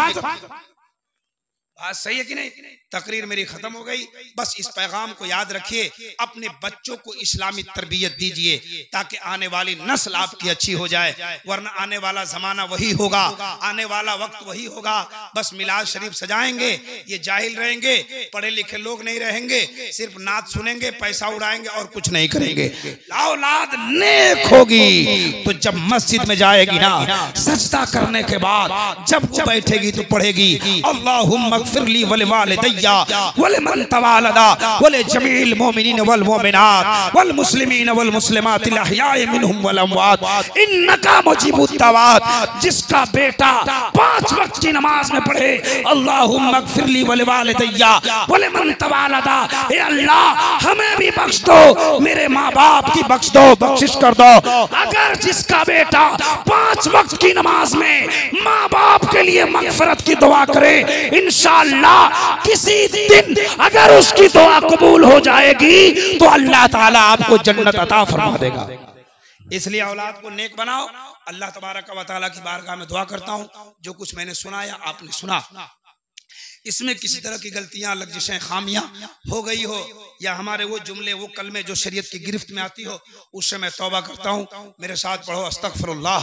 बात सही है कि नहीं? तकरीर मेरी खत्म हो गई। बस इस पैगाम को याद रखिए, अपने बच्चों को इस्लामी तरबियत दीजिए ताकि आने वाली नस्ल आपकी अच्छी हो जाए, वरना आने वाला जमाना वही होगा, आने वाला वक्त वही होगा। बस मिलाद शरीफ सजाएंगे, ये जाहिल रहेंगे, पढ़े लिखे लोग नहीं रहेंगे, सिर्फ नात सुनेंगे, पैसा उड़ाएंगे और कुछ नहीं करेंगे। औलाद नेक होगी तो जब मस्जिद में जाएगी ना, सजदा करने के बाद जब वो बैठेगी तो पढ़ेगी अल्लाहुम्मा ग़फ़िरली वलिवालिदैया वलिमन तवालदा वलिजमील मोमिनीन वल मोमिनात वल मुस्लिमीन वल मुस्लिमात अल अहयाइ मिनहुम वल अमवात इन्नका मुजीबुत दवात। जिसका बेटा 5 वक्त की नमाज में पढ़े अल्लाहुम्मा ग़फ़िरली वलिवालिदैया वलिमन तवालदा, ए अल्लाह हमें भी बख्श दो, मेरे माँ बाप की बख्श दो, बख्शिश कर दो। अगर जिसका बेटा 5 वक्त की नमाज में माँ बाप के लिए मग़फ़िरत की दुआ करे, इंशाअल्लाह किसी दिन अगर उसकी दुआ कबूल हो जाएगी तो अल्लाह ताला आपको जन्नत अता फरमा देगा। इसलिए औलाद को नेक बनाओ। अल्लाह तबारक व तआला की बारगाह में दुआ करता हूँ, जो कुछ मैंने सुनाया आपने सुना, इसमें किसी तरह की गलतियां, लग़ज़िशें, खामियां हो गई हो या हमारे वो जुमले, वो कलमे जो शरीयत की गिरफ्त में आती हो, उससे मैं तौबा करता हूँ। मेरे साथ पढ़ो अस्तग़फ़िरुल्लाह।